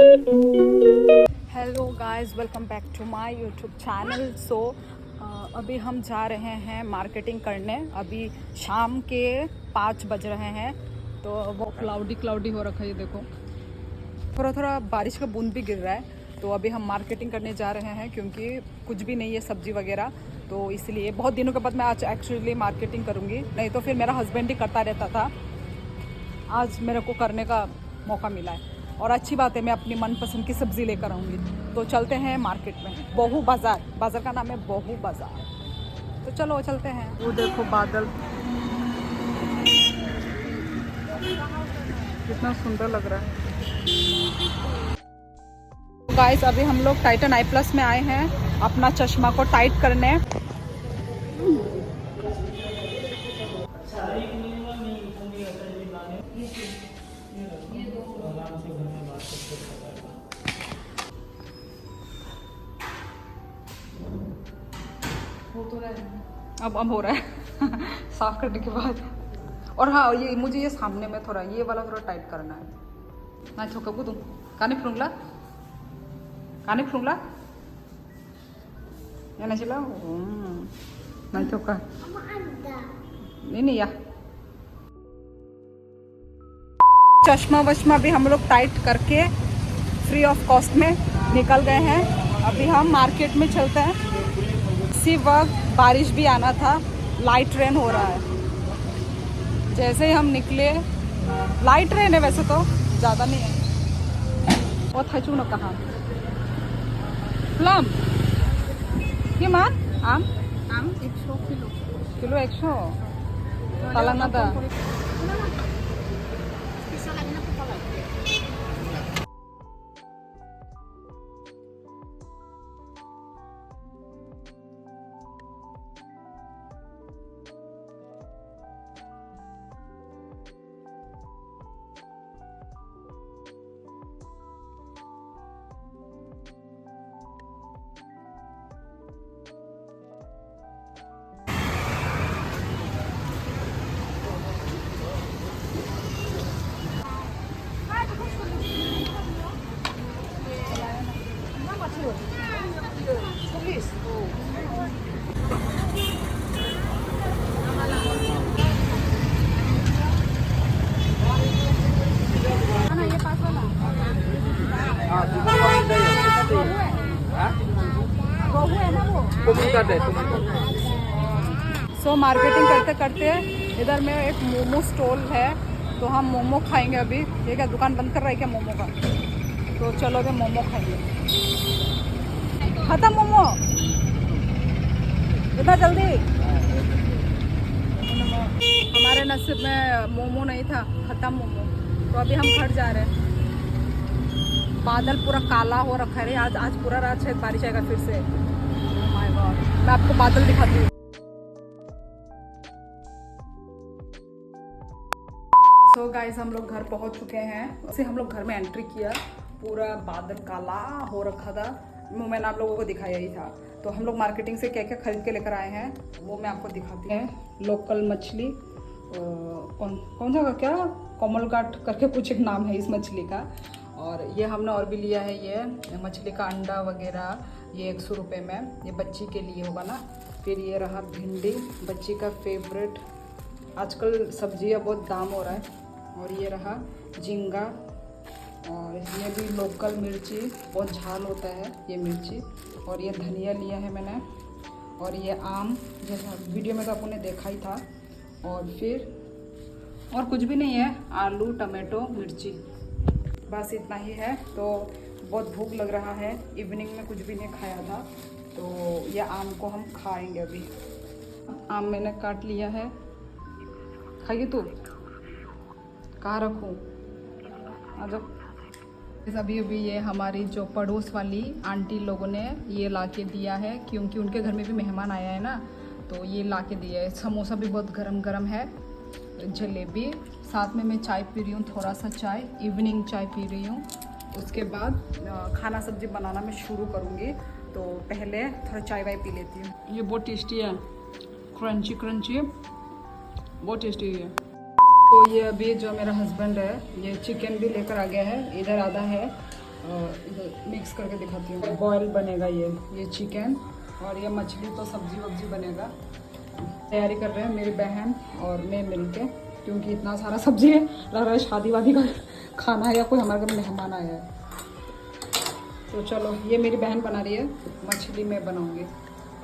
Hello guys, welcome back to my YouTube channel. So अभी हम जा रहे हैं मार्केटिंग करने। अभी शाम के 5 बज रहे हैं, तो वो क्लाउडी हो रखा है। ये देखो, थोड़ा थोड़ा बारिश का बूंद भी गिर रहा है। तो अभी हम मार्केटिंग करने जा रहे हैं क्योंकि कुछ भी नहीं है सब्जी वगैरह, तो इसलिए बहुत दिनों के बाद मैं आज एक्चुअली मार्केटिंग करूँगी। नहीं तो फिर मेरा हस्बैंड ही करता रहता था, आज मेरे को करने का मौका मिला है। और अच्छी बात है, मैं अपनी मनपसंद की सब्ज़ी लेकर आऊँगी। तो चलते हैं मार्केट में, बहू बाज़ार। बाज़ार का नाम है बहू बाज़ार। तो चलो चलते हैं। वो देखो बादल कितना सुंदर लग रहा है। गाइस, अभी हम लोग टाइटन आई प्लस में आए हैं अपना चश्मा को टाइट करने। अब हो रहा है साफ करने के बाद। और हाँ, ये मुझे ये सामने में थोड़ा ये वाला थोड़ा टाइट करना है ना। छोका को तुम काने फुंगला या ना चिला ना छोका नहीं या चश्मा वश्मा भी हम लोग टाइट करके फ्री ऑफ कॉस्ट में निकल गए हैं। अभी हम मार्केट में चलते हैं। इसी वक्त बारिश भी आना था, लाइट रेन हो रहा है। जैसे ही हम निकले, लाइट रेन है वैसे तो, ज़्यादा नहीं है। और थचू न कहाँ प्लम ये मान आम 100 किलो 100 तालांगा दा। सो मार्केटिंग करते करते इधर में एक मोमो स्टॉल है, तो हम मोमो खाएंगे अभी। ये क्या दुकान बंद कर रहा है क्या मोमो का? तो चलो अभी मोमो खाएंगे। खत्म मोमो इतना जल्दी? हमारे नसीब में मोमो नहीं था, खत्म मोमो। तो अभी हम घर जा रहे हैं। बादल पूरा काला हो रखा है। आज पूरा रात शायद बारिश आएगा फिर से। Oh my God, मैं आपको बादल दिखाती हूँ। सो गाइस, हम लोग घर पहुंच चुके हैं। वैसे हम लोग घर में एंट्री किया, पूरा बादल काला हो रखा था। मैंने आप लोगों को दिखाया ही था। तो हम लोग मार्केटिंग से क्या क्या खरीद के लेकर आए हैं वो मैं आपको दिखाती हूँ। लोकल मछली, कौन सा क्या कोमल घाट करके कुछ एक नाम है इस मछली का। और ये हमने और भी लिया है, ये मछली का अंडा वगैरह, ये 100 रुपये में। ये बच्ची के लिए होगा ना। फिर ये रहा भिंडी, बच्ची का फेवरेट। आजकल सब्जियां बहुत दाम हो रहा है। और ये रहा झींगा, और इसमें भी लोकल मिर्ची, बहुत झाल होता है ये मिर्ची। और ये धनिया लिया है मैंने। और ये आम, जैसा वीडियो में तो आपने देखा ही था। और फिर और कुछ भी नहीं है, आलू टमाटो मिर्ची, बस इतना ही है। तो बहुत भूख लग रहा है, इवनिंग में कुछ भी नहीं खाया था, तो ये आम को हम खाएंगे अभी। आम मैंने काट लिया है, खाइए तू। कहाँ रखूँ? अभी ये हमारी जो पड़ोस वाली आंटी लोगों ने ये ला के दिया है, क्योंकि उनके घर में भी मेहमान आया है ना, तो ये ला के दिया है। समोसा भी बहुत गरम गरम है, जलेबी, साथ में मैं चाय पी रही हूँ, थोड़ा सा चाय, इवनिंग चाय पी रही हूँ। उसके बाद खाना सब्जी बनाना मैं शुरू करूँगी, तो पहले थोड़ा चाय वाय पी लेती हूँ। ये बहुत टेस्टी है, क्रंची क्रंची, बहुत टेस्टी है। तो ये अभी जो मेरा हस्बैंड है, ये चिकन भी लेकर आ गया है, इधर आधा है इधर मिक्स करके दिखाती हूँ। बॉयल बनेगा ये चिकन, और ये मछली तो सब्जी वब्जी बनेगा। तैयारी कर रहे हैं मेरी बहन और मैं मिलके, क्योंकि इतना सारा सब्जी है, लग रहा है शादी वादी का खाना है या कोई हमारे घर मेहमान आया है। तो चलो, ये मेरी बहन बना रही है, मछली मैं बनाऊंगी।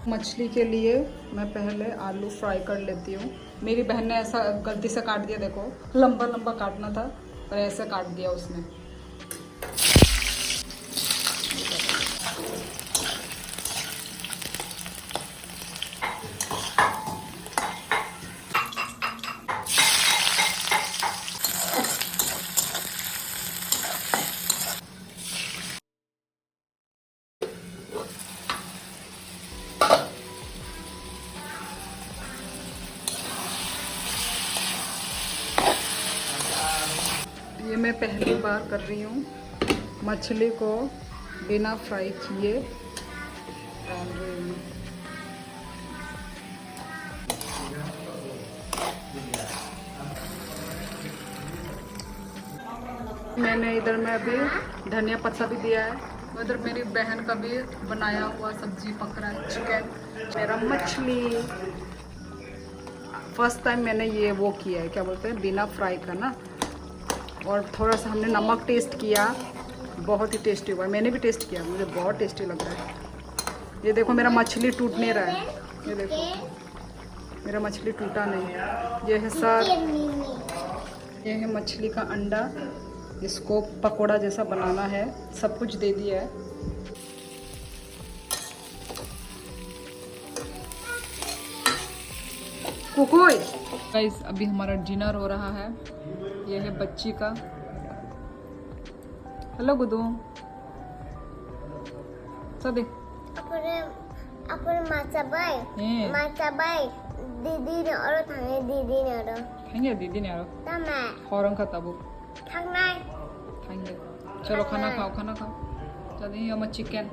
मछली के लिए मैं पहले आलू फ्राई कर लेती हूँ। मेरी बहन ने ऐसा गलती से काट दिया, देखो लंबा लंबा काटना था पर ऐसे काट दिया उसने। ये मैं पहली बार कर रही हूँ, मछली को बिना फ्राई किए डाल रही हूँ। मैंने इधर में अभी धनिया पत्ता भी दिया है। उधर मेरी बहन का भी बनाया हुआ सब्जी पक रहा है, चिकन। मेरा मछली फर्स्ट टाइम मैंने ये वो किया है, क्या बोलते हैं, बिना फ्राई का ना। और थोड़ा सा हमने नमक टेस्ट किया, बहुत ही टेस्टी हुआ। मैंने भी टेस्ट किया, मुझे बहुत टेस्टी लग रहा है। ये देखो मेरा मछली टूट नहीं रहा है, ये देखो मेरा मछली टूटा नहीं। ये है सर, ये है मछली का अंडा, इसको पकोड़ा जैसा बनाना है। सब कुछ दे दिया है। कोकोई गाइस, अभी हमारा डिनर हो रहा है। ये है बच्ची का। हेलो गुदू सदे अपने माचाबाई दीदी ने और थाने दीदी ने और खाएंगे दीदी ने यारो तमे हॉरम खाता वो थांनाय खाएंगे। चलो खाना खाओ, खाना खाओ। चलिए हम चिकन